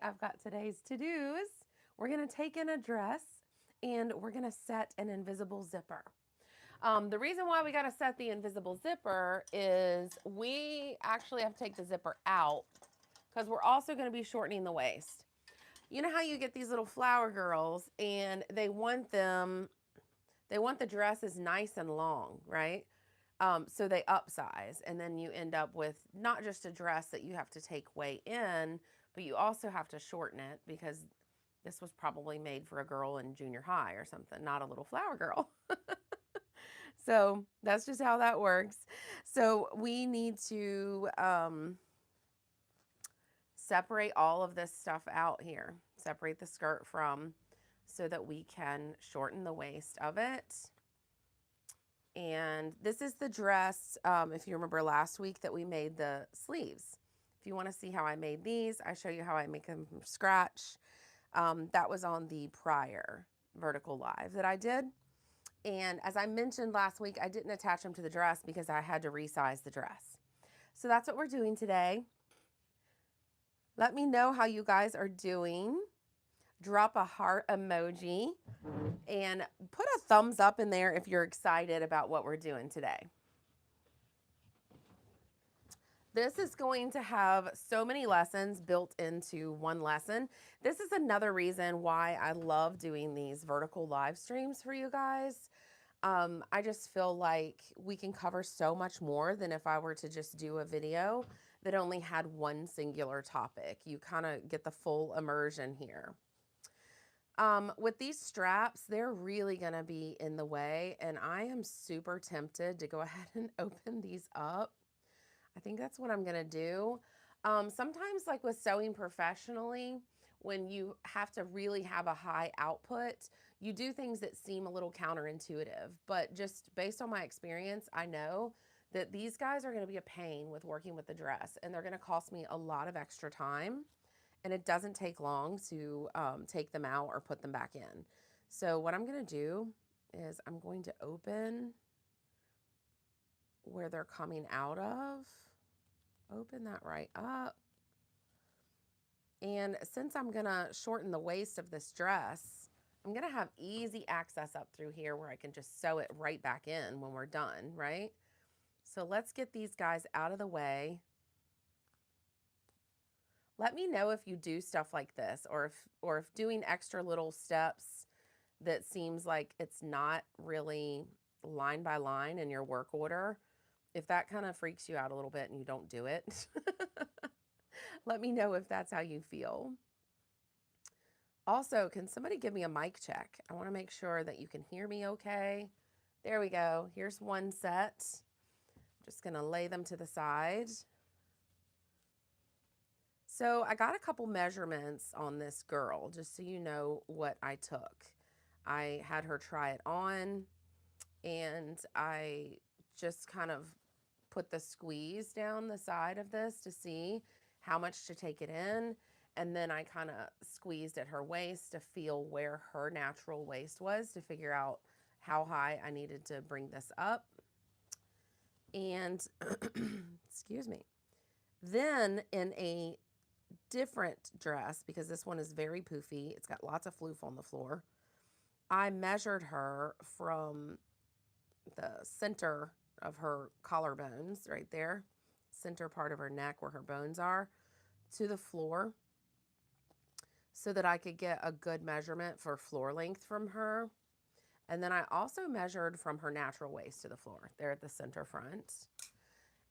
I've got today's to-dos. We're going to take in a dress and we're going to set an invisible zipper. The reason why we got to set the invisible zipper is we actually have to take the zipper out because we're also going to be shortening the waist. You know how you get these little flower girls and they want the dresses nice and long, right? So they upsize, and then you end up with not just a dress that you have to take way in, but you also have to shorten it because this was probably made for a girl in junior high or something, not a little flower girl. So that's just how that works. So we need to separate all of this stuff out here, separate the skirt from, so that we can shorten the waist of it. And this is the dress, if you remember last week, that we made the sleeves. If you want to see how I made these, I show you how I make them from scratch. That was on the prior vertical live that I did. And as I mentioned last week, I didn't attach them to the dress because I had to resize the dress. So that's what we're doing today. Let me know how you guys are doing. Drop a heart emoji and put a thumbs up in there if you're excited about what we're doing today. This is going to have so many lessons built into one lesson. This is another reason why I love doing these vertical live streams for you guys. I just feel like we can cover so much more than if I were to just do a video that only had one singular topic. You kind of get the full immersion here. With these straps, they're really going to be in the way, and I am super tempted to go ahead and open these up. I think that's what I'm going to do. Sometimes, like with sewing professionally, when you have to really have a high output, you do things that seem a little counterintuitive. But just based on my experience, I know that these guys are going to be a pain with working with the dress, and they're going to cost me a lot of extra time. And it doesn't take long to take them out or put them back in. So what I'm going to do is I'm going to open where they're coming out of. Open that right up. And since I'm going to shorten the waist of this dress, I'm going to have easy access up through here where I can just sew it right back in when we're done, right? So let's get these guys out of the way. Let me know if you do stuff like this, or if doing extra little steps that seems like it's not really line by line in your work order, if that kind of freaks you out a little bit and you don't do it. Let me know if that's how you feel. Also, can somebody give me a mic check? I want to make sure that you can hear me okay. There we go. Here's one set. I'm just going to lay them to the side. So I got a couple measurements on this girl, just so you know what I took. I had her try it on, and I just kind of put the squeeze down the side of this to see how much to take it in. And then I kind of squeezed at her waist to feel where her natural waist was to figure out how high I needed to bring this up. And excuse me. Then in a different dress, because this one is very poofy, it's got lots of floof on the floor, I measured her from the center of her collarbones right there, center part of her neck where her bones are, to the floor, so that I could get a good measurement for floor length from her. And then I also measured from her natural waist to the floor there at the center front.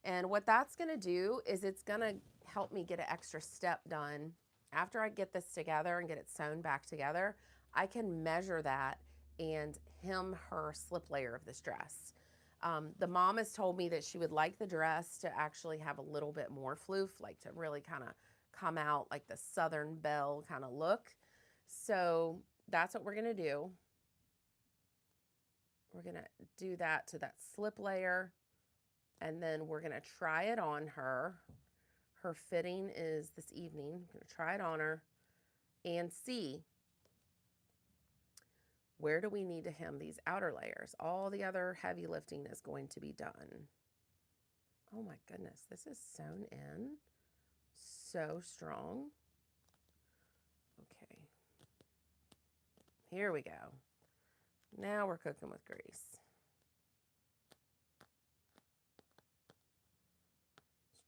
And what that's going to do is it's going to help me get an extra step done. After I get this together and get it sewn back together, I can measure that and hem her slip layer of this dress. The mom has told me that she would like the dress to actually have a little bit more floof, like to really kind of come out like the Southern Belle kind of look. So that's what we're going to do. We're going to do that to that slip layer, and then we're going to try it on her. Her fitting is this evening. I'm going to try it on her and see, where do we need to hem these outer layers? All the other heavy lifting is going to be done. Oh my goodness, this is sewn in so strong. Here we go. Now we're cooking with grease.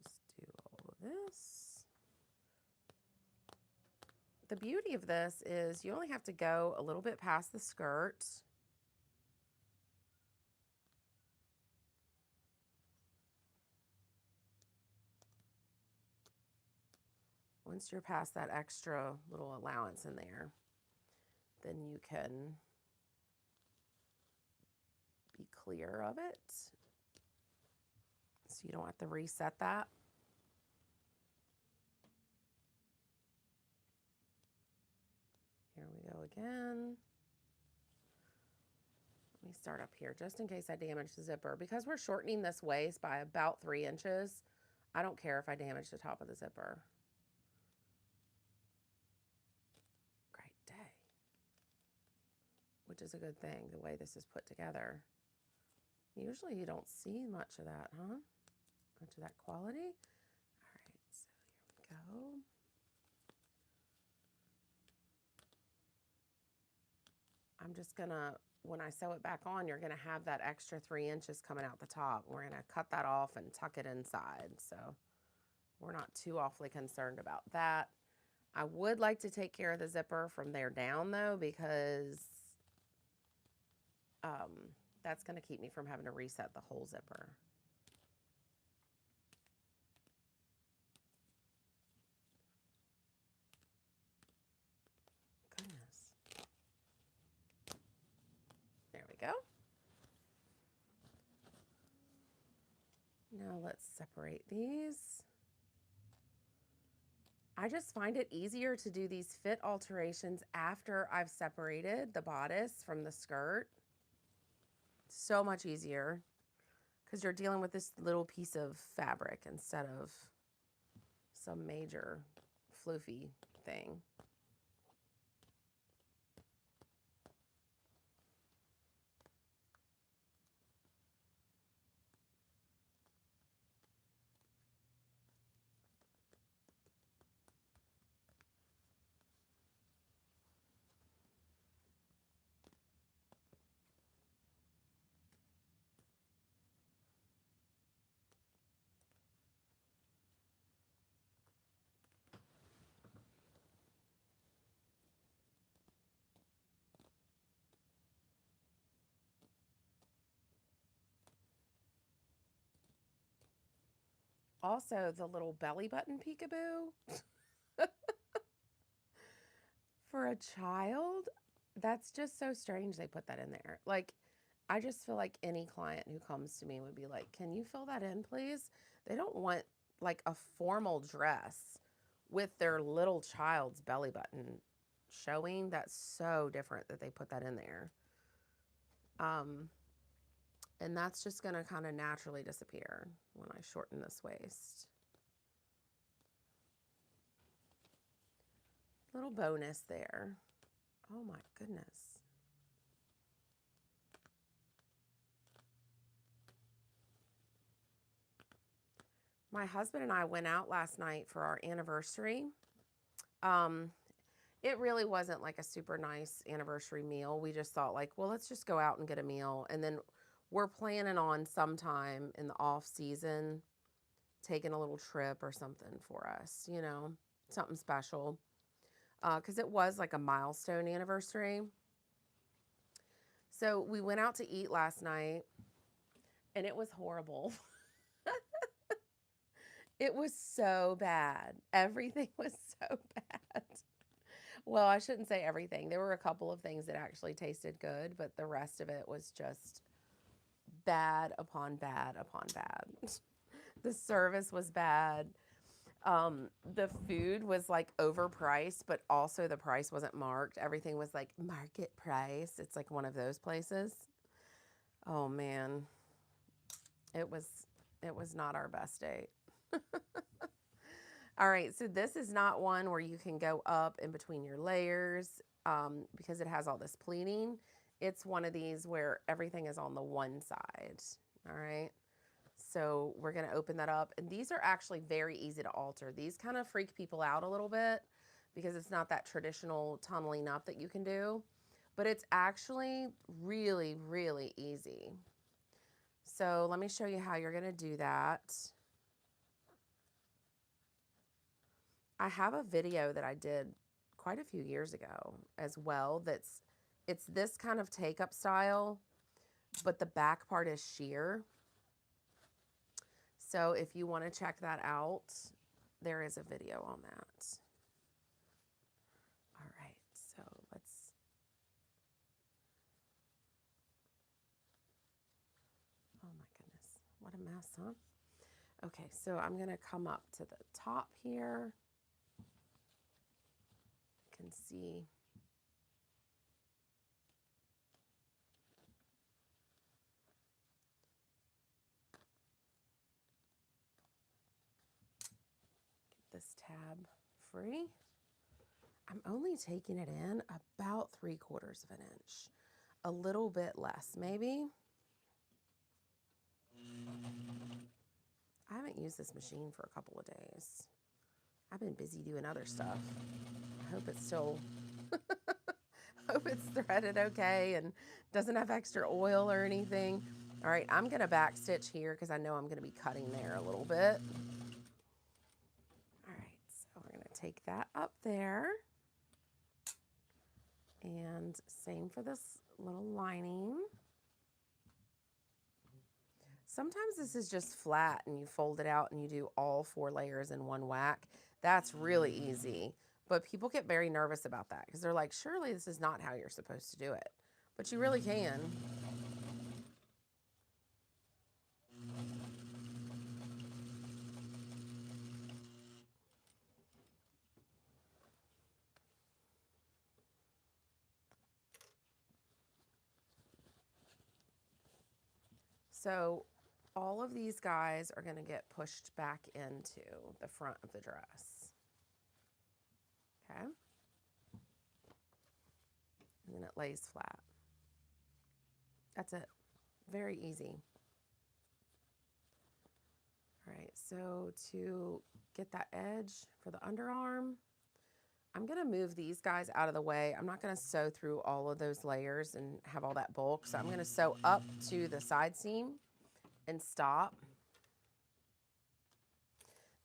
Just do all of this. The beauty of this is you only have to go a little bit past the skirt. Once you're past that extra little allowance in there, then you can be clear of it. So you don't have to reset that. Here we go again. Let me start up here just in case I damage the zipper. Because we're shortening this waist by about 3 inches, I don't care if I damage the top of the zipper. Great day. Which is a good thing, the way this is put together. Usually you don't see much of that, huh? Much of that quality. All right, so here we go. I'm just gonna, when I sew it back on, you're gonna have that extra 3 inches coming out the top. We're gonna cut that off and tuck it inside. So we're not too awfully concerned about that. I would like to take care of the zipper from there down though, because that's gonna keep me from having to reset the whole zipper. Goodness. There we go. Now let's separate these. I just find it easier to do these fit alterations after I've separated the bodice from the skirt. So much easier because you're dealing with this little piece of fabric instead of some major floofy thing. Also, the little belly button peekaboo for a child, that's just so strange they put that in there. Like, I just feel like any client who comes to me would be like, can you fill that in, please? They don't want like a formal dress with their little child's belly button showing. That's so different that they put that in there. And that's just going to kind of naturally disappear when I shorten this waist. Little bonus there. Oh my goodness. My husband and I went out last night for our anniversary. It really wasn't like a super nice anniversary meal. We just thought like, well, let's just go out and get a meal. And then we're planning on sometime in the off season taking a little trip or something for us, you know, something special. Because it was like a milestone anniversary. So we went out to eat last night and it was horrible. It was so bad. Everything was so bad. Well, I shouldn't say everything. There were a couple of things that actually tasted good, but the rest of it was just bad upon bad upon bad. The service was bad. The food was like overpriced, but also the price wasn't marked. Everything was like market price. It's like one of those places. Oh man. It was not our best date. All right, so this is not one where you can go up in between your layers because it has all this pleating. It's one of these where everything is on the one side, all right? So we're gonna open that up. And these are actually very easy to alter. These kind of freak people out a little bit because it's not that traditional tunneling up that you can do. but it's actually really, really easy. So let me show you how you're going to do that. I have a video that I did quite a few years ago as well it's this kind of take-up style, but the back part is sheer. So if you want to check that out, there is a video on that. All right, so let's, oh my goodness, what a mess, huh? Okay, so I'm going to come up to the top here. You can see this tab free. I'm only taking it in about 3/4 of an inch, a little bit less maybe. I haven't used this machine for a couple of days. I've been busy doing other stuff. I hope it's still, hope it's threaded okay and doesn't have extra oil or anything. All right, I'm gonna back stitch here because I know I'm gonna be cutting there a little bit. All right, so we're gonna take that up there. And same for this little lining. Sometimes this is just flat and you fold it out and you do all 4 layers in one whack. That's really easy. But people get very nervous about that because they're like, surely this is not how you're supposed to do it. But you really can. So all of these guys are going to get pushed back into the front of the dress. Okay. And then it lays flat. That's it. Very easy. All right, so to get that edge for the underarm, I'm gonna move these guys out of the way. I'm not gonna sew through all of those layers and have all that bulk. So I'm gonna sew up to the side seam and stop.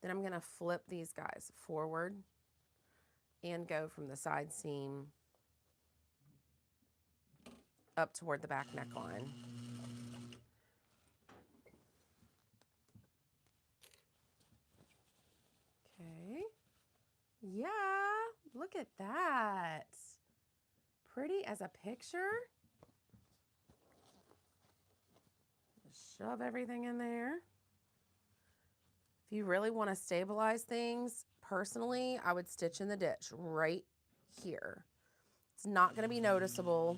Then I'm gonna flip these guys forward and go from the side seam up toward the back neckline. Okay. Yeah, look at that. Pretty as a picture. Shove everything in there. If you really want to stabilize things, personally, I would stitch in the ditch right here. It's not going to be noticeable,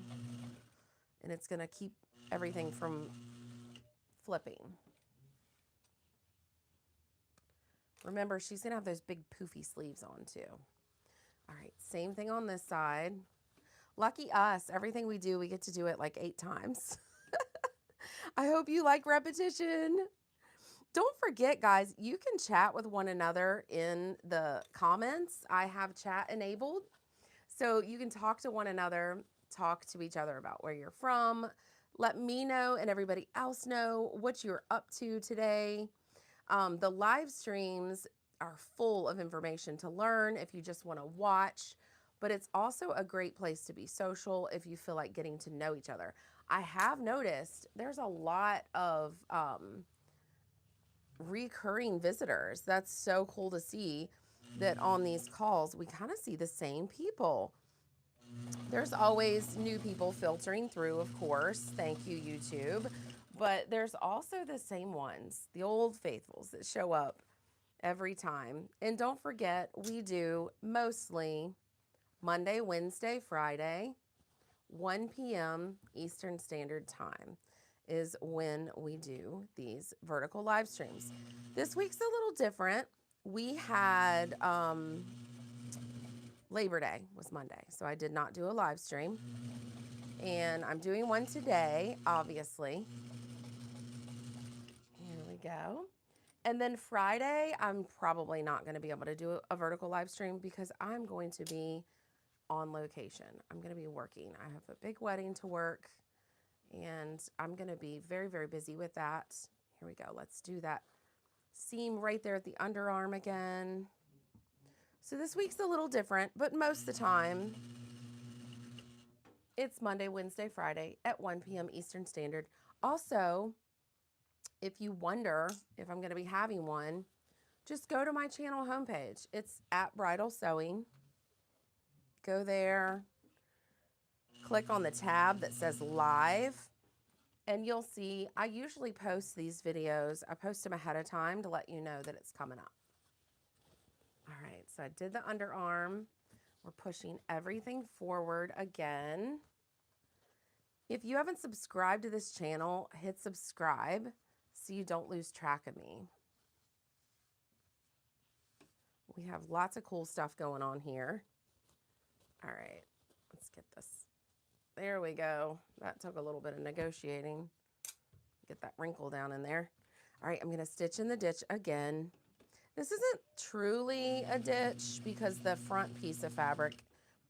and it's going to keep everything from flipping. Remember, she's going to have those big poofy sleeves on too. All right, same thing on this side. Lucky us, everything we do, we get to do it like 8 times. I hope you like repetition. Don't forget, guys, you can chat with one another in the comments. I have chat enabled, so you can talk to one another, talk to each other about where you're from. Let me know and everybody else know what you're up to today. The live streams are full of information to learn if you just want to watch, but it's also a great place to be social if you feel like getting to know each other. I have noticed there's a lot of recurring visitors. That's so cool to see that on these calls we kind of see the same people. There's always new people filtering through, of course. Thank you, YouTube. But there's also the same ones, the old faithfuls that show up every time. And don't forget, we do mostly Monday, Wednesday, Friday, 1 p.m. Eastern Standard Time is when we do these vertical live streams. This week's a little different. We had Labor Day was Monday, so I did not do a live stream. And I'm doing one today, obviously. Here we go. And then Friday, I'm probably not going to be able to do a vertical live stream because I'm going to be on location. I'm going to be working. I have a big wedding to work, and I'm going to be very, very busy with that. Here we go. Let's do that seam right there at the underarm again. So this week's a little different, but most of the time, it's Monday, Wednesday, Friday at 1 p.m. Eastern Standard. Also, if you wonder if I'm going to be having one, just go to my channel homepage. It's at Bridal Sewing. Go there, click on the tab that says live, and you'll see I usually post these videos. I post them ahead of time to let you know that it's coming up. All right, so I did the underarm. We're pushing everything forward again. If you haven't subscribed to this channel, hit subscribe so you don't lose track of me. We have lots of cool stuff going on here. All right, let's get this. There we go. That took a little bit of negotiating. Get that wrinkle down in there. All right, I'm going to stitch in the ditch again. This isn't truly a ditch because the front piece of fabric,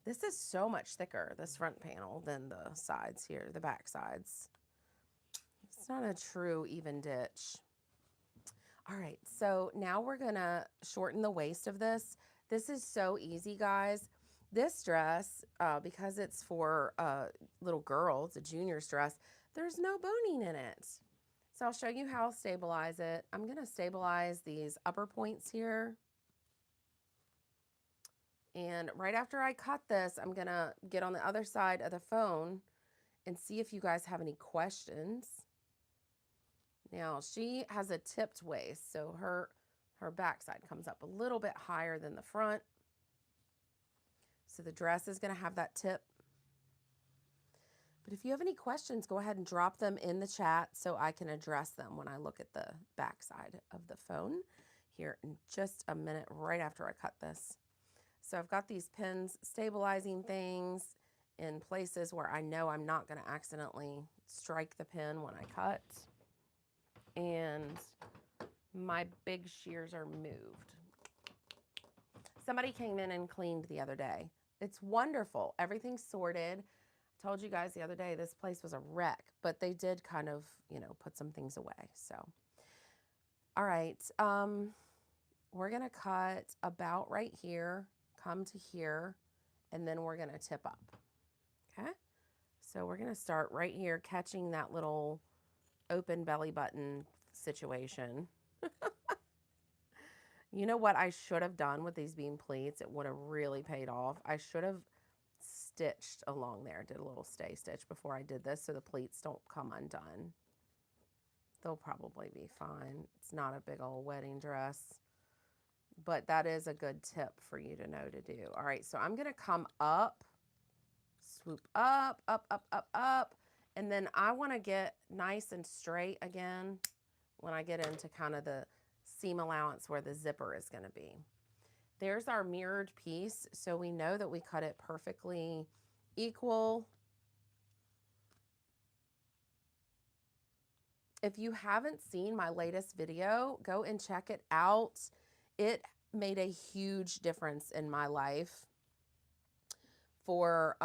this is so much thicker, this front panel, than the sides here, the back sides. It's not a true even ditch. All right, so now we're gonna shorten the waist of this. This is so easy, guys. This dress, because it's for a little girl, it's a junior's dress, there's no boning in it. So I'll show you how I'll stabilize it. I'm gonna stabilize these upper points here. And right after I cut this, I'm gonna get on the other side of the phone and see if you guys have any questions. Now, she has a tipped waist, so her backside comes up a little bit higher than the front. So the dress is going to have that tip. But if you have any questions, go ahead and drop them in the chat so I can address them when I look at the backside of the phone here in just a minute right after I cut this. So I've got these pins stabilizing things in places where I know I'm not going to accidentally strike the pin when I cut. And my big shears are moved. Somebody came in and cleaned the other day. It's wonderful. Everything's sorted. I told you guys the other day this place was a wreck, but they did kind of, you know, put some things away. So, all right. We're going to cut about right here, come to here, and then we're going to tip up. Okay? So we're going to start right here, catching that little open belly button situation. You know what I should have done with these bean pleats? It would have really paid off. I should have stitched along there, did a little stay stitch before I did this so the pleats don't come undone. They'll probably be fine. It's not a big old wedding dress, but that is a good tip for you to know to do. All right, so I'm going to come up, swoop up, up, up, up, up, and then I want to get nice and straight again when I get into kind of the seam allowance where the zipper is going to be. There's our mirrored piece, so we know that we cut it perfectly equal. If you haven't seen my latest video, go and check it out. It made a huge difference in my life for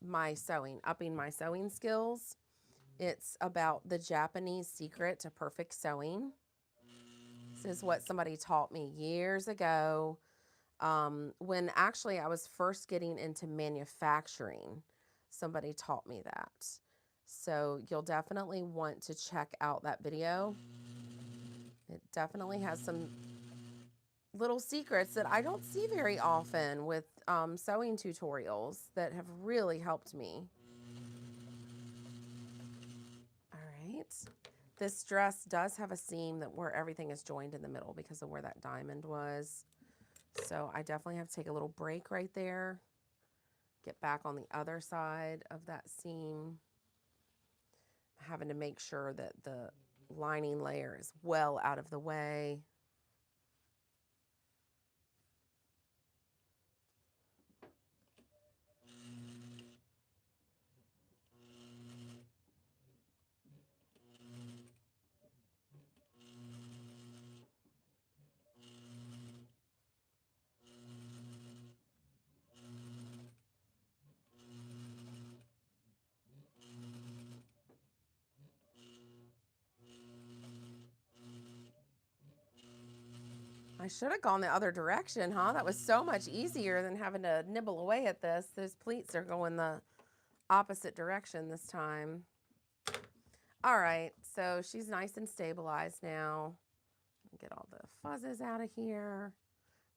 my sewing, upping my sewing skills. It's about the Japanese secret to perfect sewing. This is what somebody taught me years ago when actually I was first getting into manufacturing. Somebody taught me that. So you'll definitely want to check out that video. It definitely has some little secrets that I don't see very often with sewing tutorials that have really helped me. All right. This dress does have a seam that where everything is joined in the middle because of where that diamond was. So I definitely have to take a little break right there. Get back on the other side of that seam. Having to make sure that the lining layer is well out of the way. should have gone the other direction, huh? That was so much easier than having to nibble away at this. Those pleats are going the opposite direction this time. All right, so she's nice and stabilized now. Get all the fuzzes out of here.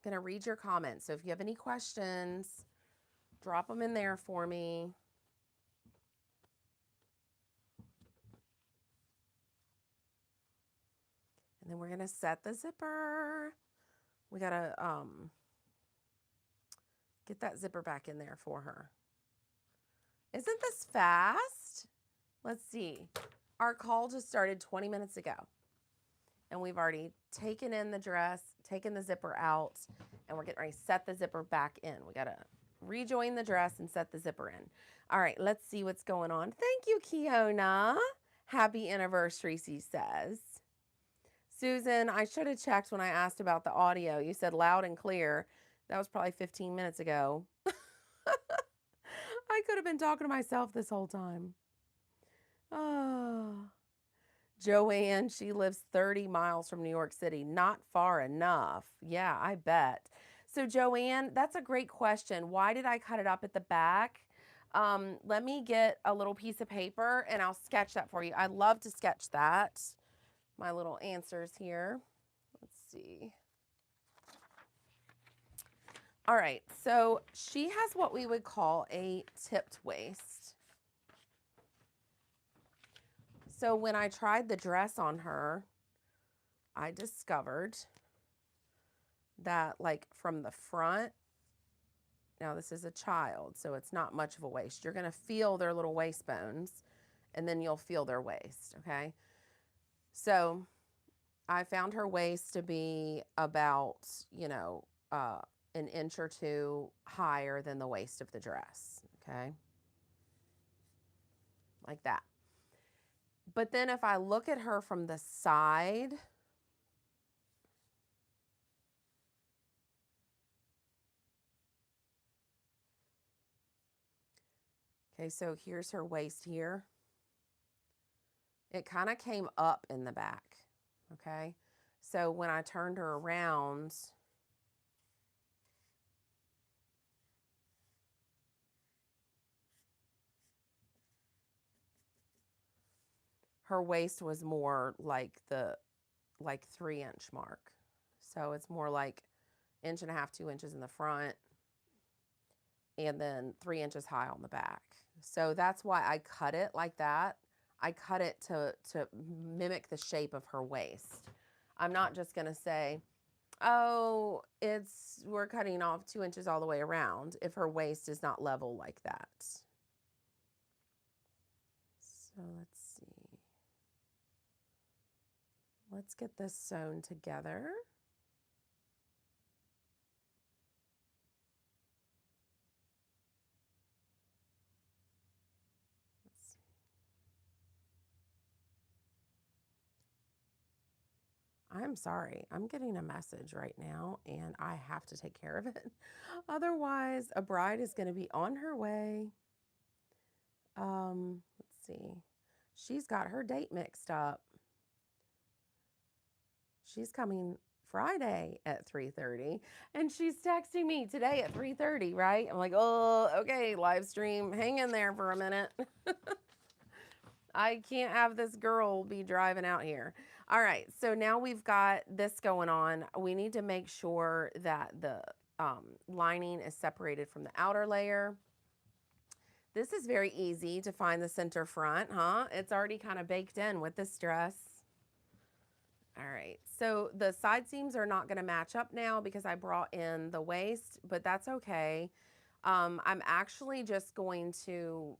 I'm gonna read your comments. So if you have any questions, drop them in there for me. And then we're gonna set the zipper. We gotta get that zipper back in there for her. Isn't this fast? Let's see. Our call just started 20 minutes ago. And we've already taken in the dress, taken the zipper out, and we're getting ready to set the zipper back in. We gotta rejoin the dress and set the zipper in. All right, let's see what's going on. Thank you, Kiona. Happy anniversary, she says. Susan, I should have checked when I asked about the audio. You said loud and clear. That was probably 15 minutes ago. I could have been talking to myself this whole time. Oh. Joanne, she lives 30 miles from New York City. Not far enough. Yeah, I bet. So Joanne, that's a great question. Why did I cut it up at the back? Let me get a little piece of paper and I'll sketch that for you. I love to sketch that. My little answers here. Let's see. All right, so she has what we would call a tipped waist. So when I tried the dress on her, I discovered that like from the front, now this is a child, so it's not much of a waist. You're gonna feel their little waist bones and then you'll feel their waist, okay? So I found her waist to be about, you know, an inch or two higher than the waist of the dress, okay? Like that. But then if I look at her from the side, okay, so here's her waist here. It kind of came up in the back, okay? So when I turned her around, her waist was more like the 3-inch mark. So it's more like 1.5 2 inches in the front and then 3 inches high on the back. So that's why I cut it like that. I cut it to mimic the shape of her waist. I'm not just gonna say, oh, we're cutting off 2 inches all the way around if her waist is not level like that. So let's see. Let's get this sewn together. Let's see. I'm sorry. I'm getting a message right now and I have to take care of it. Otherwise, a bride is going to be on her way. Let's see. She's got her date mixed up. She's coming Friday at 3:30 and she's texting me today at 3:30, right? I'm like, oh, okay, live stream. Hang in there for a minute. I can't have this girl be driving out here. All right, so now we've got this going on. We need to make sure that the lining is separated from the outer layer. This is very easy to find the center front, huh? It's already kind of baked in with this dress. All right, so the side seams are not gonna match up now because I brought in the waist, but that's okay. I'm actually just going to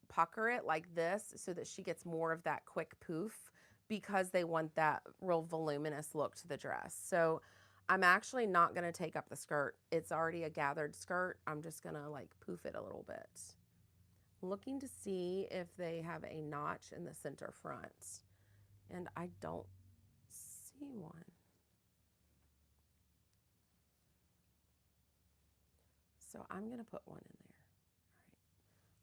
pucker it like this so that she gets more of that quick poof because they want that real voluminous look to the dress. So I'm actually not gonna take up the skirt. It's already a gathered skirt. I'm just gonna like poof it a little bit. Looking to see if they have a notch in the center front. And I don't see one. So I'm gonna put one in there.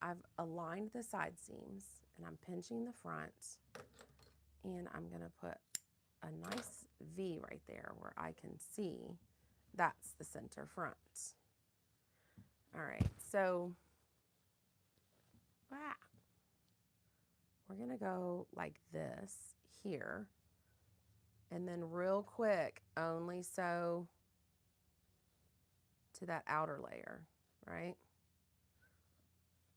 All right. I've aligned the side seams and I'm pinching the front and I'm gonna put a nice V right there where I can see that's the center front. All right, so we're gonna go like this here, and then real quick, only sew to that outer layer, right?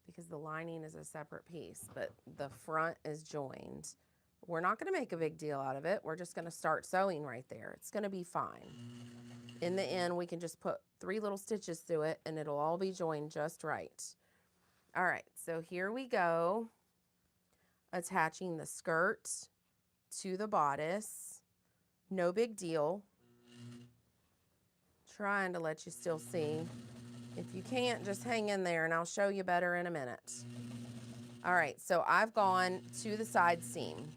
Because the lining is a separate piece, but the front is joined. We're not gonna make a big deal out of it. We're just gonna start sewing right there. It's gonna be fine. In the end, we can just put 3 little stitches through it and it'll all be joined just right. All right, so here we go. Attaching the skirt to the bodice. No big deal. Trying to let you still see. If you can't, just hang in there and I'll show you better in a minute. All right, so I've gone to the side seam.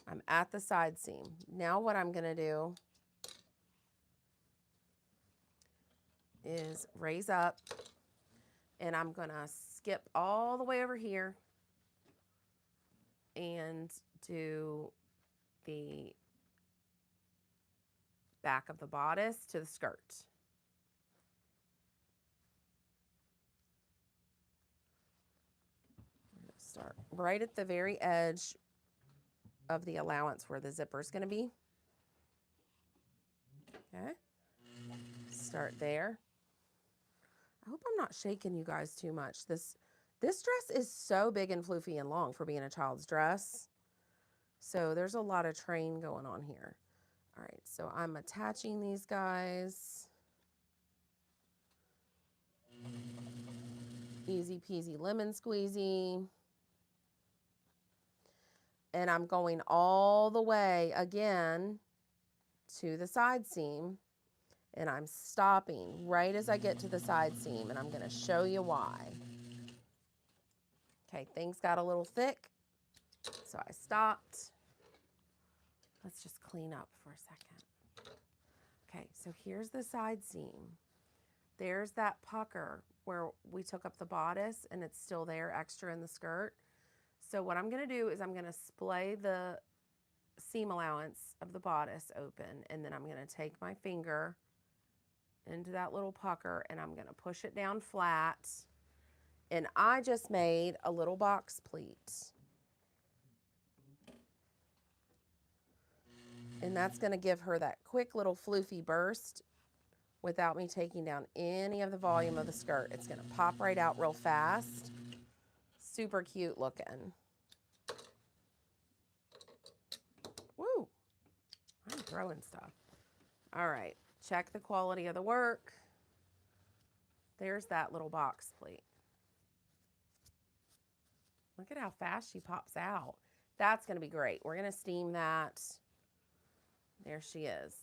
I'm at the side seam. Now what I'm gonna do is raise up, and I'm gonna skip all the way over here and do the back of the bodice to the skirt. I'm gonna start right at the very edge of the allowance where the zipper is gonna be. Okay, start there. I hope I'm not shaking you guys too much. This dress is so big and floofy and long for being a child's dress. So there's a lot of train going on here. All right, so I'm attaching these guys. Easy peasy lemon squeezy. And I'm going all the way again to the side seam, and I'm stopping right as I get to the side seam, and I'm going to show you why. Okay, things got a little thick, so I stopped. Let's just clean up for a second. Okay, so here's the side seam. There's that pucker where we took up the bodice, and it's still there extra in the skirt. So what I'm going to do is I'm going to splay the seam allowance of the bodice open, and then I'm going to take my finger into that little pucker and I'm going to push it down flat, and I just made a little box pleat, and that's going to give her that quick little floofy burst without me taking down any of the volume of the skirt. It's going to pop right out real fast. Super cute looking. Woo! I'm throwing stuff. All right, check the quality of the work. There's that little box pleat. Look at how fast she pops out. That's going to be great. We're going to steam that. There she is.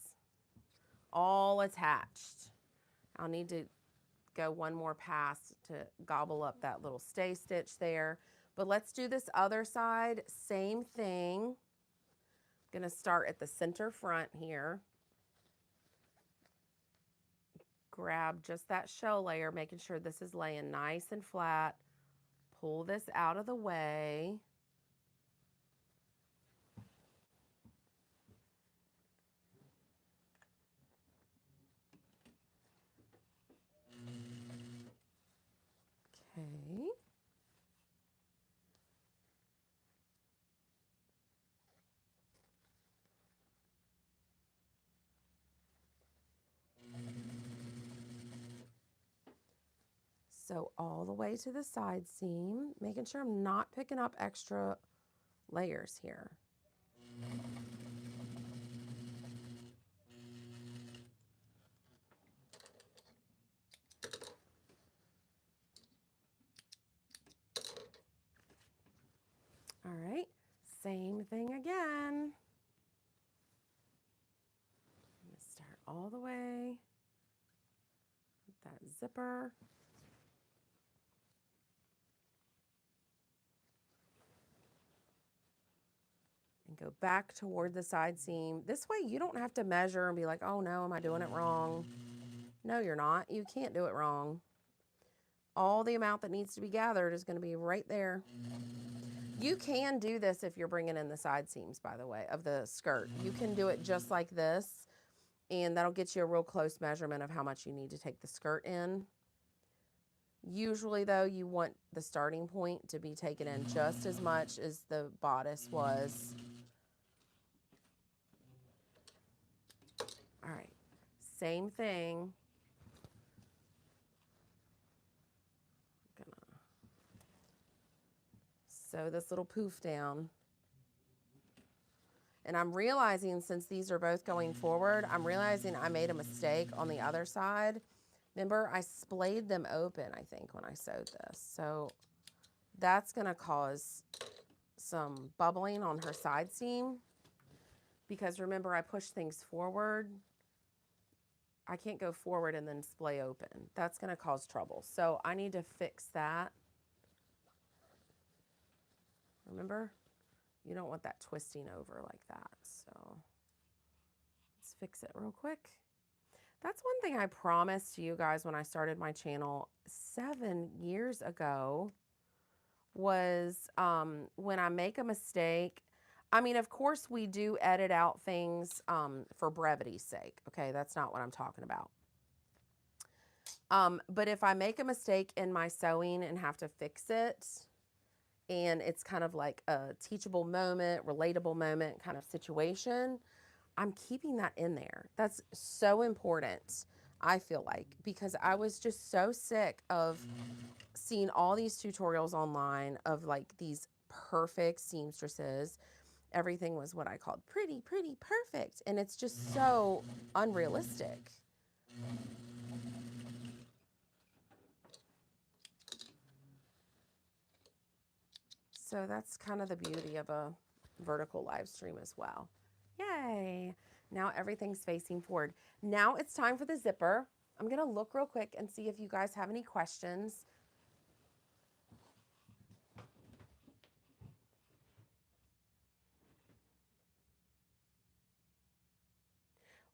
All attached. I'll need to go one more pass to gobble up that little stay stitch there. But let's do this other side. Same thing. I'm going to start at the center front here. Grab just that shell layer, making sure this is laying nice and flat. Pull this out of the way. Okay. So all the way to the side seam, making sure I'm not picking up extra layers here. All right, same thing again. I'm gonna start all the way with that zipper. And go back toward the side seam. This way you don't have to measure and be like, oh no, am I doing it wrong? No, you're not. You can't do it wrong. All the amount that needs to be gathered is going to be right there. You can do this if you're bringing in the side seams, by the way, of the skirt. You can do it just like this, and that'll get you a real close measurement of how much you need to take the skirt in. Usually, though, you want the starting point to be taken in just as much as the bodice was. All right, same thing. Gonna sew this little poof down. And I'm realizing, since these are both going forward, I'm realizing I made a mistake on the other side. Remember, I splayed them open, I think, when I sewed this. So that's going to cause some bubbling on her side seam. Because remember, I pushed things forward. I can't go forward and then splay open. That's going to cause trouble. So I need to fix that. Remember? You don't want that twisting over like that. So let's fix it real quick. That's one thing I promised you guys when I started my channel 7 years ago was when I make a mistake. I mean, of course, we do edit out things for brevity's sake. Okay, that's not what I'm talking about. But if I make a mistake in my sewing and have to fix it, and it's kind of like a teachable moment, relatable moment kind of situation, I'm keeping that in there. That's so important, I feel like, because I was just so sick of seeing all these tutorials online of like these perfect seamstresses. Everything was what I called pretty, pretty perfect. And it's just so unrealistic. So that's kind of the beauty of a vertical live stream as well. Yay. Now everything's facing forward. Now it's time for the zipper. I'm going to look real quick and see if you guys have any questions.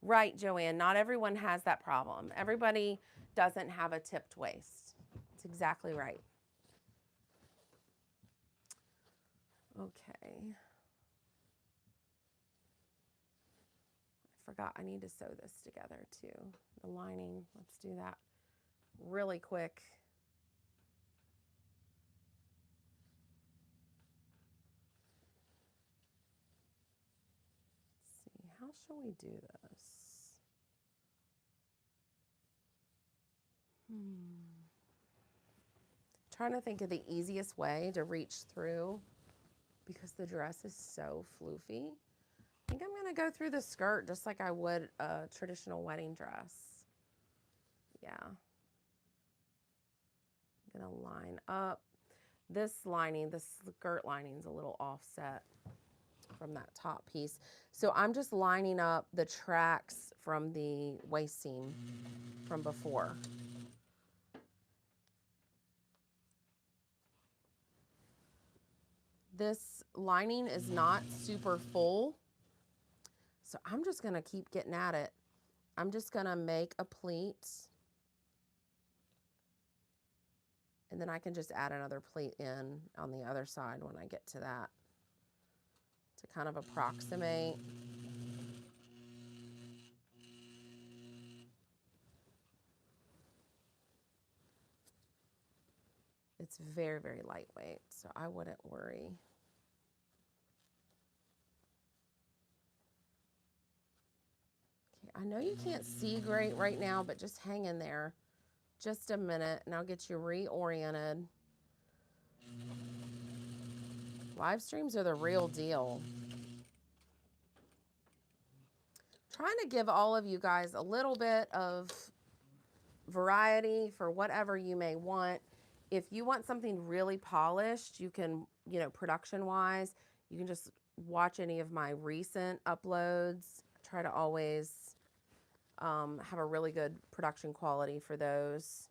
Right, Joanne. Not everyone has that problem. Everybody doesn't have a tipped waist. That's exactly right. Okay. I forgot I need to sew this together too. The lining. Let's do that really quick. Let's see. How shall we do this? Trying to think of the easiest way to reach through because the dress is so floofy. I think I'm going to go through the skirt just like I would a traditional wedding dress. Yeah. I'm going to line up. This lining, the skirt lining is a little offset from that top piece. So I'm just lining up the tracks from the waist seam from before. This lining is not super full, so I'm just going to keep getting at it. I'm just going to make a pleat, and then I can just add another pleat in on the other side when I get to that to kind of approximate. It's very, very lightweight, so I wouldn't worry. I know you can't see great right now, but just hang in there just a minute and I'll get you reoriented. Live streams are the real deal. Trying to give all of you guys a little bit of variety for whatever you may want. If you want something really polished, you can, production wise, you can just watch any of my recent uploads. Try to always have a really good production quality for those.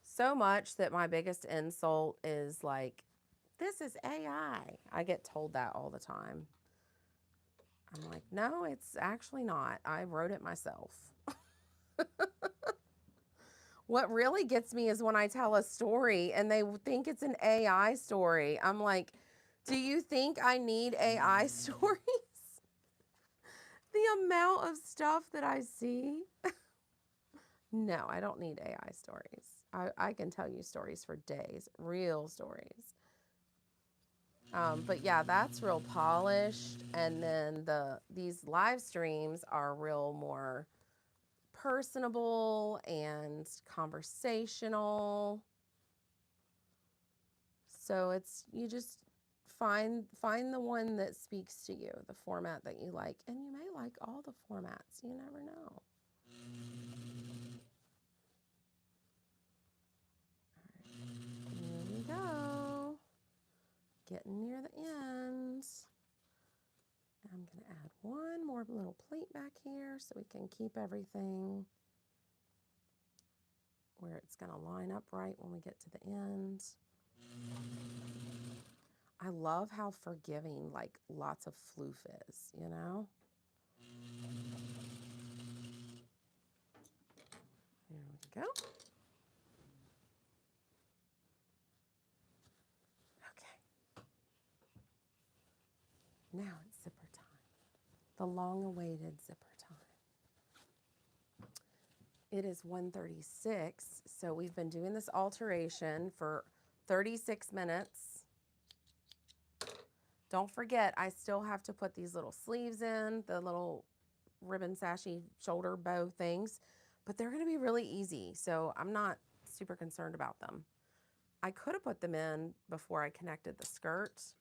So much that my biggest insult is like, this is AI. I get told that all the time. I'm like, no, it's actually not. I wrote it myself. What really gets me is when I tell a story and they think it's an AI story. I'm like, do you think I need AI stories? The amount of stuff that I see. No, I don't need AI stories. I can tell you stories for days, real stories. But yeah, that's real polished. And then these live streams are real more personable and conversational. So it's you just find the one that speaks to you, the format that you like, and you may like all the formats. You never know. Here we go. Getting near the end. I'm going to add one more little pleat back here so we can keep everything where it's going to line up right when we get to the end. I love how forgiving like lots of floof is, you know? There we go. Okay. Now it's zipper time. The long-awaited zipper time. It is 1:36, so we've been doing this alteration for 36 minutes. Don't forget, I still have to put these little sleeves in, the little ribbon sashy shoulder bow things, but they're going to be really easy, so I'm not super concerned about them. I could have put them in before I connected the skirt,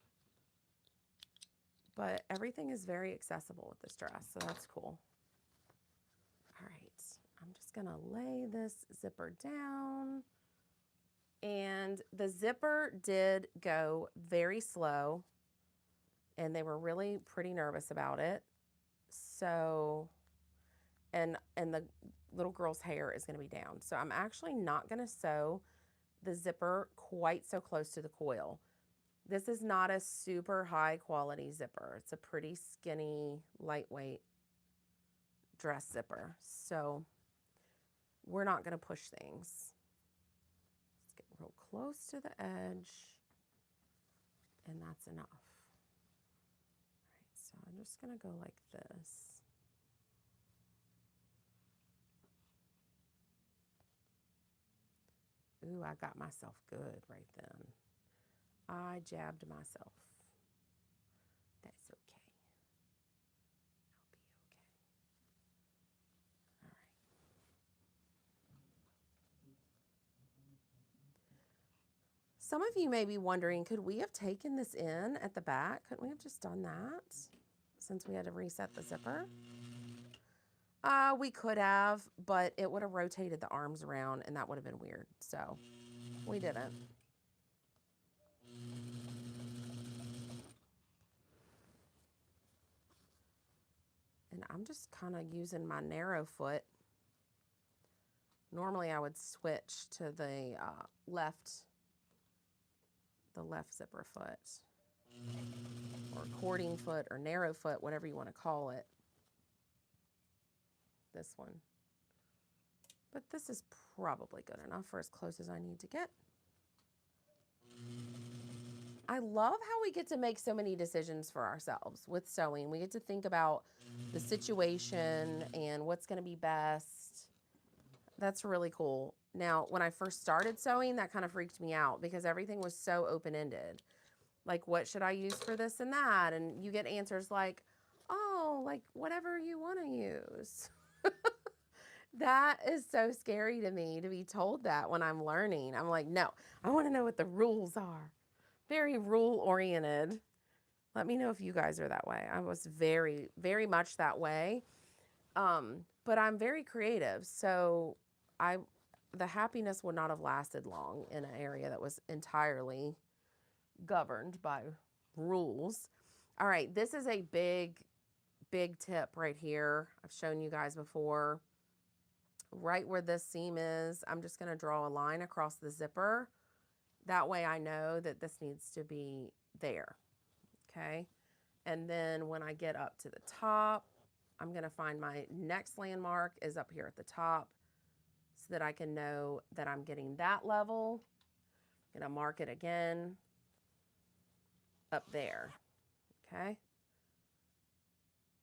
but everything is very accessible with this dress, so that's cool. All right, I'm just going to lay this zipper down. And the zipper did go very slow, and they were really pretty nervous about it. So, and the little girl's hair is going to be down. So I'm actually not going to sew the zipper quite so close to the coil. This is not a super high quality zipper. It's a pretty skinny, lightweight dress zipper. So we're not going to push things. Let's get real close to the edge, and that's enough. So I'm just going to go like this. Ooh, I got myself good right then. I jabbed myself. That's okay. I'll be okay. All right. Some of you may be wondering, could we have taken this in at the back? Couldn't we have just done that since we had to reset the zipper? We could have, but it would have rotated the arms around and that would have been weird. So we didn't. And I'm just kind of using my narrow foot. Normally I would switch to the left zipper foot, or cording foot, or narrow foot, whatever you want to call it. This one. But this is probably good enough for as close as I need to get. I love how we get to make so many decisions for ourselves with sewing. We get to think about the situation and what's going to be best. That's really cool. Now, when I first started sewing, that kind of freaked me out because everything was so open-ended. Like, what should I use for this and that? And you get answers like, oh, like whatever you want to use. That is so scary to me to be told that when I'm learning. I'm like, no, I want to know what the rules are. Very rule oriented. Let me know if you guys are that way. I was very, very much that way. But I'm very creative. So the happiness would not have lasted long in an area that was entirely governed by rules. All right, this is a big, big tip right here. I've shown you guys before. Right where this seam is, I'm just going to draw a line across the zipper. That way I know that this needs to be there, okay? And then when I get up to the top, I'm going to find my next landmark is up here at the top. so that I can know that I'm getting that level. I'm gonna mark it again up there, okay?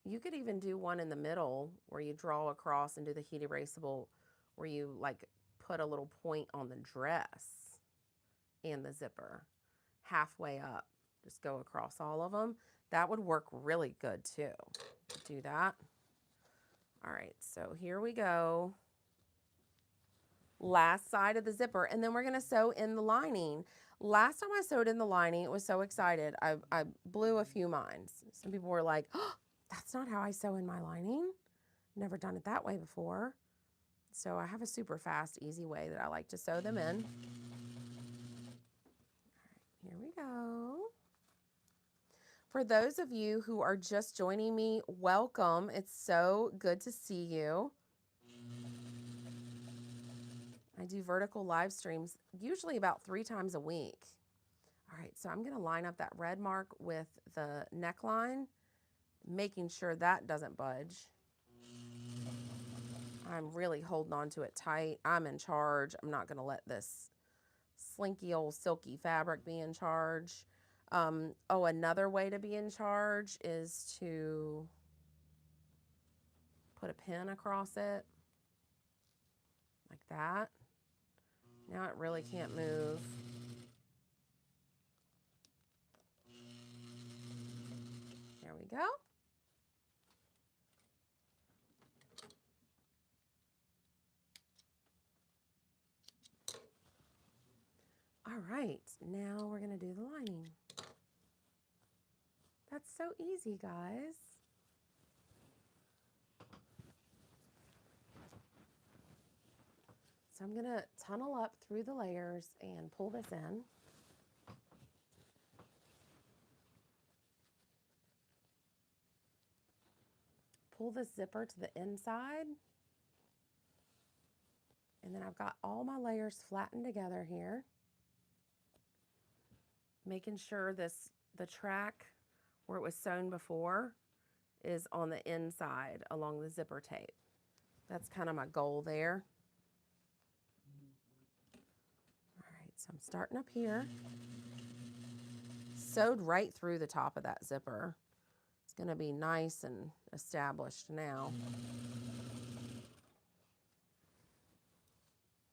You could even do one in the middle where you draw across and do the heat erasable, where you like put a little point on the dress and the zipper halfway up. Just go across all of them. That would work really good too. Do that. All right, so here we go. Last side of the zipper, and then we're gonna sew in the lining. Last time I sewed in the lining, I was so excited. I blew a few minds. Some people were like, oh, that's not how I sew in my lining. Never done it that way before. So I have a super fast, easy way that I like to sew them in. All right, here we go. For those of you who are just joining me, welcome. It's so good to see you. I do vertical live streams usually about 3 times a week. All right, so I'm gonna line up that red mark with the neckline, making sure that doesn't budge. I'm really holding on to it tight. I'm in charge. I'm not gonna let this slinky old silky fabric be in charge. Oh, another way to be in charge is to put a pin across it like that. Now it really can't move. There we go. All right, now we're gonna do the lining. That's so easy, guys. So I'm gonna tunnel up through the layers and pull this in. Pull the zipper to the inside. And then I've got all my layers flattened together here. Making sure the track where it was sewn before is on the inside along the zipper tape. That's kind of my goal there. All right, so I'm starting up here. Sewed right through the top of that zipper. It's going to be nice and established now.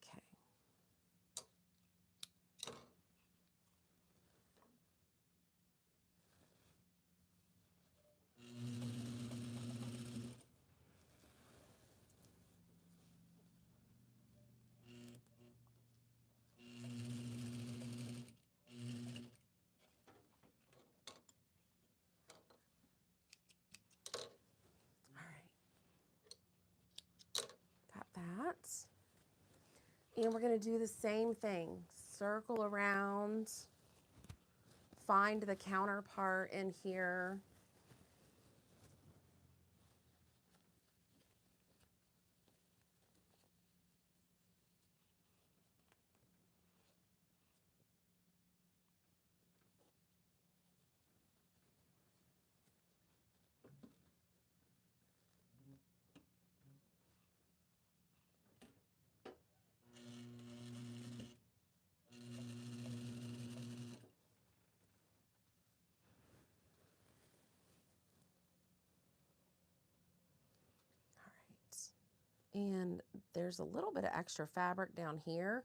Okay. That. And we're going to do the same thing. Circle around, find the counterpart in here. And there's a little bit of extra fabric down here.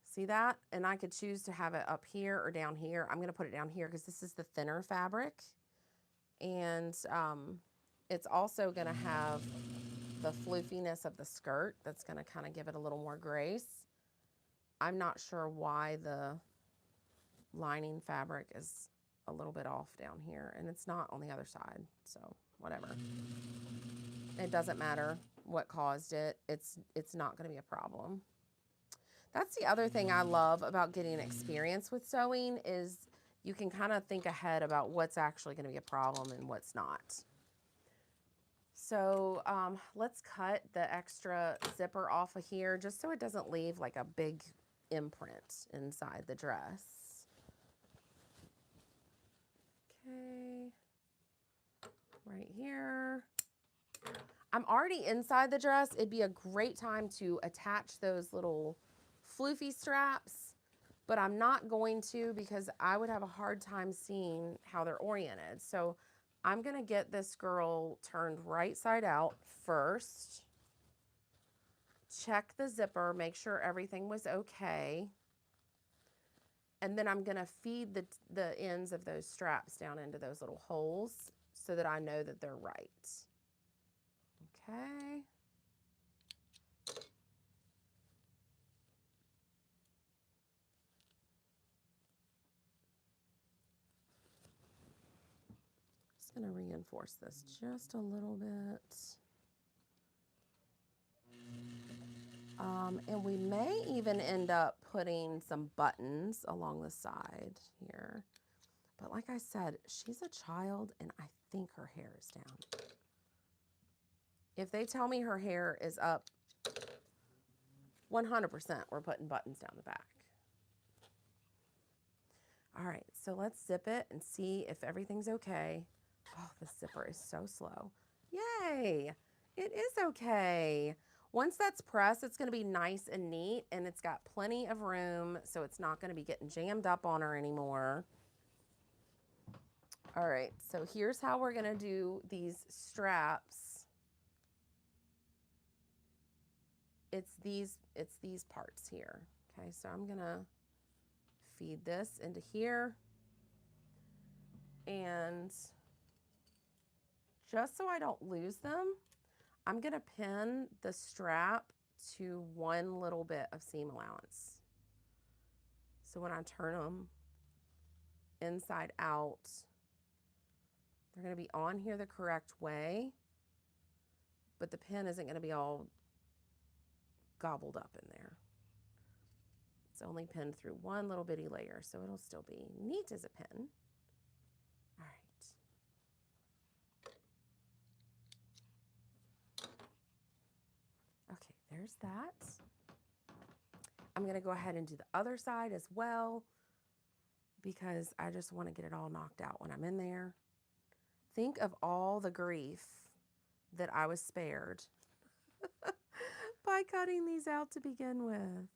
See that? And I could choose to have it up here or down here. I'm gonna put it down here because this is the thinner fabric. And it's also gonna have the floofiness of the skirt. That's gonna kind of give it a little more grace. I'm not sure why the lining fabric is a little bit off down here, and it's not on the other side, so whatever. It doesn't matter what caused it. It's not going to be a problem. That's the other thing I love about getting experience with sewing is you can kind of think ahead about what's actually going to be a problem and what's not. So let's cut the extra zipper off of here just so it doesn't leave like a big imprint inside the dress. Okay, right here. I'm already inside the dress. It'd be a great time to attach those little floofy straps, but I'm not going to because I would have a hard time seeing how they're oriented. So I'm gonna get this girl turned right side out first. Check the zipper, make sure everything was okay. And then I'm gonna feed the ends of those straps down into those little holes so that I know that they're right. Okay. Just gonna reinforce this just a little bit. And we may even end up putting some buttons along the side here. But like I said, she's a child and I think her hair is down. If they tell me her hair is up, 100% we're putting buttons down the back. All right, so let's zip it and see if everything's okay. Oh, the zipper is so slow. Yay, it is okay. Once that's pressed, it's gonna be nice and neat and it's got plenty of room, so it's not gonna be getting jammed up on her anymore. All right, so here's how we're gonna do these straps. It's these parts here. Okay, so I'm gonna feed this into here. And just so I don't lose them, I'm gonna pin the strap to one little bit of seam allowance. So when I turn them inside out, they're gonna be on here the correct way, but the pin isn't gonna be all gobbled up in there. It's only pinned through one little bitty layer, so it'll still be neat as a pin. All right. Okay, there's that. I'm gonna go ahead and do the other side as well because I just wanna get it all knocked out when I'm in there. Think of all the grief that I was spared by cutting these out to begin with.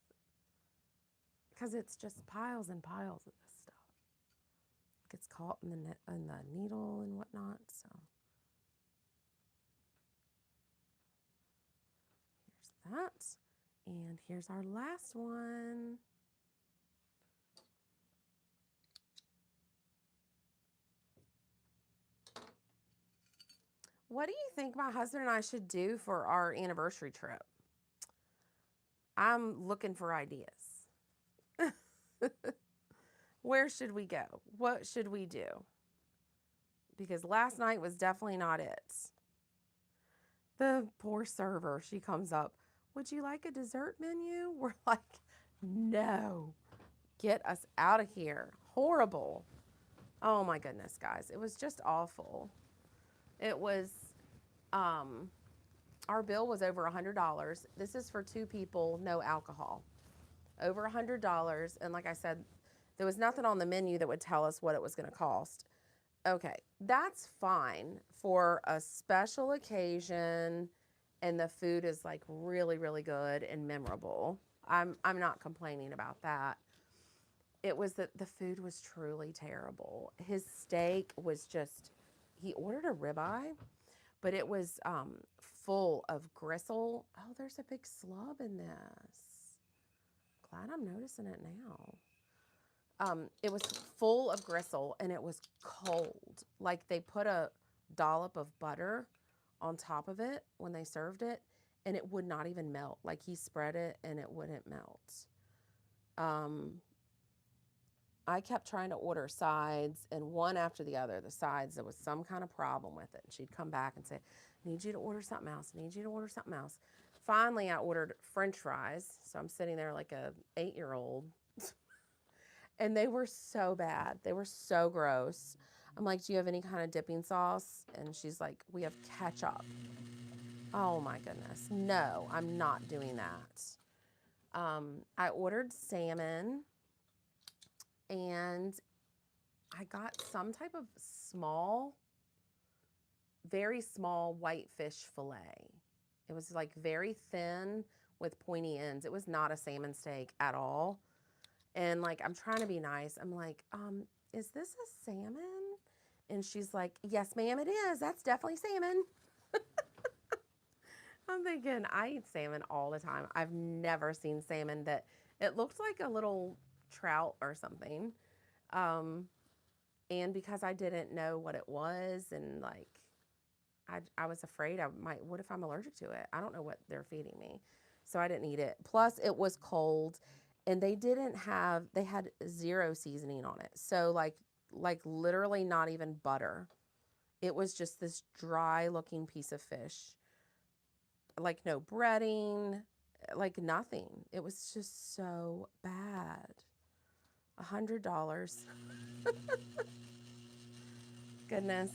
Because it's just piles and piles of this stuff. It gets caught in the needle and whatnot, so. Here's that. And here's our last one. What do you think my husband and I should do for our anniversary trip? I'm looking for ideas. Where should we go? What should we do? Because last night was definitely not it. The poor server, she comes up, would you like a dessert menu? We're like, no, get us out of here. Horrible. Oh my goodness, guys. It was just awful. It was, our bill was over $100. This is for 2 people, no alcohol. Over $100. And like I said, there was nothing on the menu that would tell us what it was going to cost. Okay, that's fine for a special occasion and the food is like really, really good and memorable. I'm not complaining about that. It was that the food was truly terrible. His steak was just, he ordered a ribeye, but it was full of gristle. Oh, there's a big slub in this. Glad I'm noticing it now. It was full of gristle and it was cold. Like they put a dollop of butter on top of it when they served it and it would not even melt. Like he spread it and it wouldn't melt. I kept trying to order sides and one after the other, the sides, there was some kind of problem with it. And she'd come back and say, I need you to order something else. I need you to order something else. Finally, I ordered French fries. So I'm sitting there like a 8-year-old. And they were so bad. They were so gross. I'm like, do you have any kind of dipping sauce? And she's like, we have ketchup. Oh my goodness. No, I'm not doing that. I ordered salmon and I got some type of small very small whitefish fillet. It was like very thin with pointy ends. It was not a salmon steak at all. And like, I'm trying to be nice. I'm like, is this a salmon? And she's like, yes, ma'am, it is. That's definitely salmon. I'm thinking, I eat salmon all the time. I've never seen salmon that it looked like a little trout or something. Um, and because I didn't know what it was, and like, I was afraid I might, what if I'm allergic to it? I don't know what they're feeding me. So I didn't eat it. Plus, it was cold and they had zero seasoning on it. So, like literally not even butter. It was just this dry looking piece of fish, like no breading, like nothing. It was just so bad. $100. Goodness.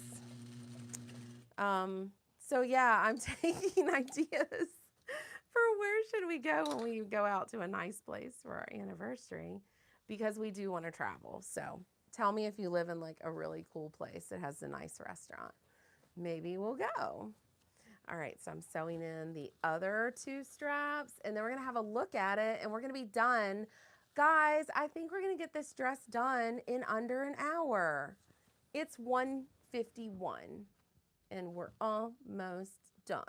So yeah, I'm taking ideas for where should we go when we go out to a nice place for our anniversary, because we do want to travel. So tell me if you live in like a really cool place that has a nice restaurant. Maybe we'll go. All right, so I'm sewing in the other 2 straps, and then we're gonna have a look at it, and we're gonna be done. Guys, I think we're gonna get this dress done in under an hour. It's 1:51, and we're almost done.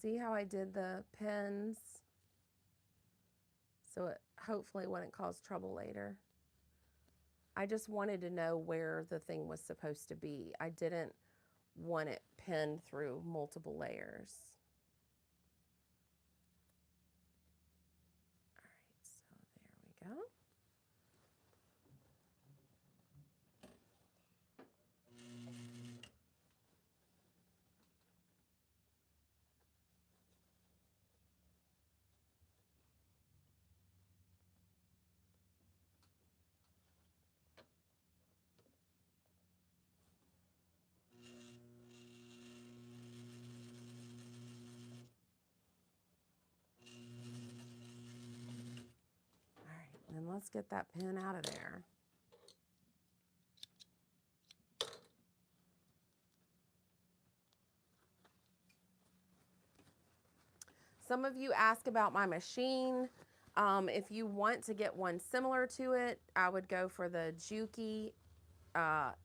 See how I did the pins? So it hopefully wouldn't cause trouble later. I just wanted to know where the thing was supposed to be. I didn't want it pinned through multiple layers. All right, so there we go. All right, then let's get that pin out of there. Some of you ask about my machine. If you want to get one similar to it, I would go for the Juki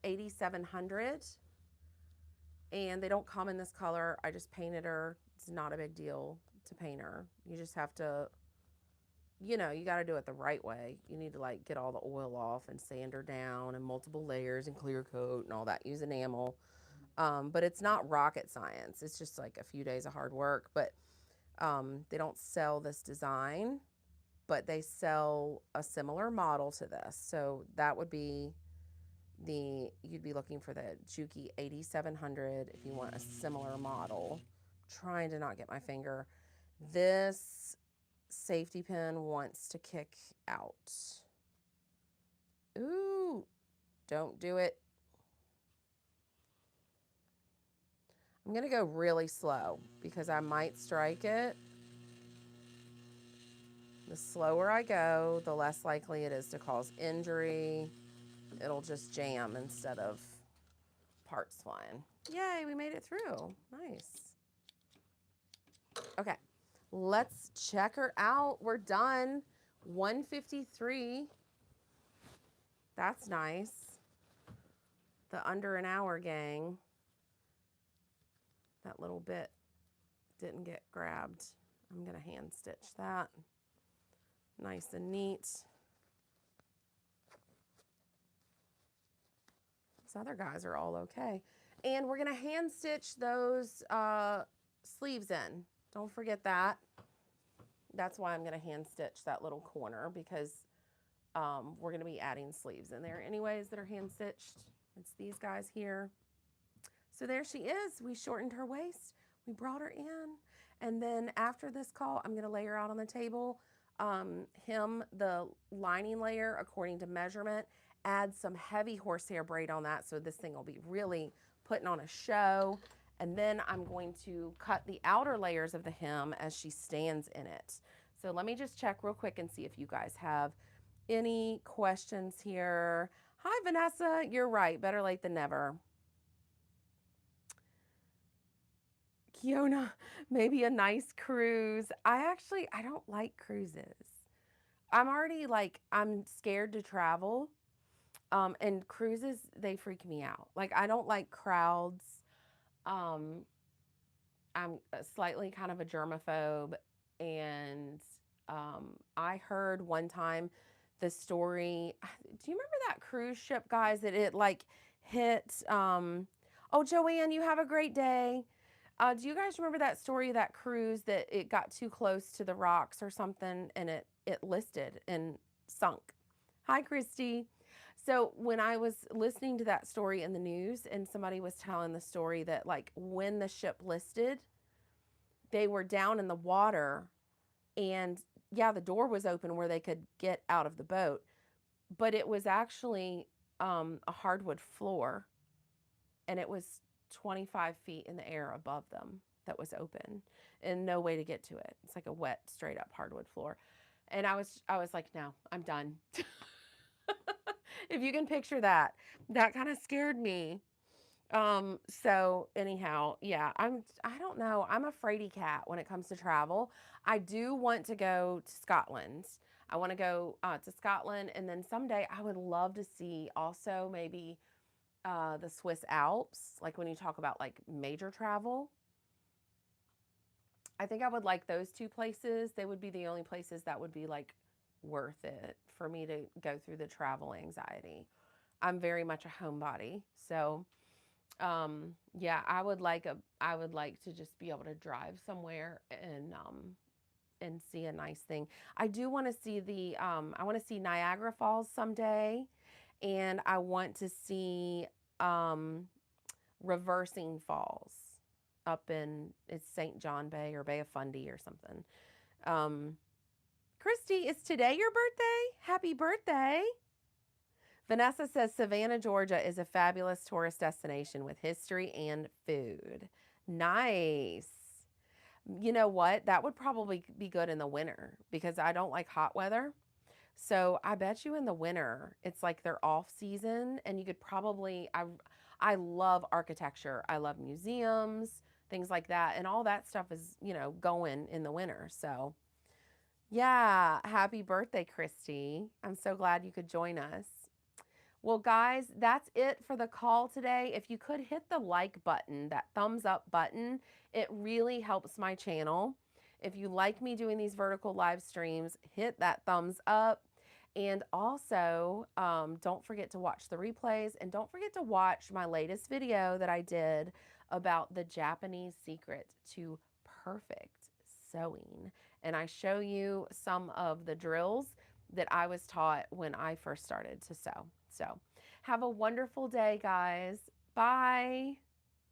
8700. And they don't come in this color. I just painted her. It's not a big deal to paint her. You just have to, you know, you got to do it the right way. You need to like get all the oil off and sand her down and multiple layers and clear coat and all that. Use enamel. But it's not rocket science. It's just like a few days of hard work. But they don't sell this design, but they sell a similar model to this. So that would be you'd be looking for the Juki 8700 if you want a similar model. I'm trying to not get my finger. This safety pin wants to kick out. Ooh, don't do it. I'm gonna go really slow because I might strike it. The slower I go, the less likely it is to cause injury. It'll just jam instead of parts flying. Yay, we made it through. Nice. Okay, let's check her out. We're done. 1:53. That's nice. The under an hour gang. That little bit didn't get grabbed. I'm gonna hand stitch that. Nice and neat. These other guys are all okay. And we're gonna hand stitch those sleeves in. Don't forget that. That's why I'm gonna hand stitch that little corner, because we're gonna be adding sleeves in there anyways that are hand stitched. It's these guys here. So there she is. We shortened her waist. We brought her in. And then after this call, I'm gonna lay her out on the table, hem the lining layer according to measurement, add some heavy horsehair braid on that so this thing will be really putting on a show. And then I'm going to cut the outer layers of the hem as she stands in it. So let me just check real quick and see if you guys have any questions here. Hi, Vanessa. You're right. Better late than never. Kiona, maybe a nice cruise. I don't like cruises. I'm already like, I'm scared to travel. And cruises, they freak me out. Like, I don't like crowds. Um, I'm slightly kind of a germaphobe. And I heard one time the story. Do you remember that cruise ship, guys, that it like hit? Oh, Joanne, you have a great day. Do you guys remember that story of that cruise that it got too close to the rocks or something and it listed and sunk? Hi, Christy. So when I was listening to that story in the news and somebody was telling the story that like when the ship listed, they were down in the water and yeah, the door was open where they could get out of the boat, but it was actually a hardwood floor and it was 25 feet in the air above them that was open and no way to get to it. It's like a wet, straight up hardwood floor. And I was like, no, I'm done. If you can picture that, that kind of scared me. So anyhow, yeah, I don't know. I'm a fraidy cat when it comes to travel. I do want to go to Scotland. I want to go to Scotland, and then someday I would love to see also maybe the Swiss Alps. Like when you talk about like major travel, I think I would like those two places. They would be the only places that would be like worth it for me to go through the travel anxiety. I'm very much a homebody, so yeah, I would like to just be able to drive somewhere and see a nice thing. I do want to see the I want to see Niagara Falls someday, and I want to see um Reversing Falls up in it's St. John Bay or Bay of Fundy or something. Um Christy, is today your birthday? Happy birthday. Vanessa says Savannah, Georgia is a fabulous tourist destination with history and food. Nice. You know what? That would probably be good in the winter because I don't like hot weather. So I bet you in the winter, it's like their off season and you could probably I love architecture. I love museums, things like that. And all that stuff is, going in the winter. So yeah, happy birthday, Christy. I'm so glad you could join us. Well, guys, that's it for the call today. If you could hit the like button, that thumbs up button, it really helps my channel. If you like me doing these vertical live streams, hit that thumbs up. And also, don't forget to watch the replays and don't forget to watch my latest video that I did about the Japanese secret to perfect sewing. And I show you some of the drills that I was taught when I first started to sew. So, have a wonderful day, guys. Bye.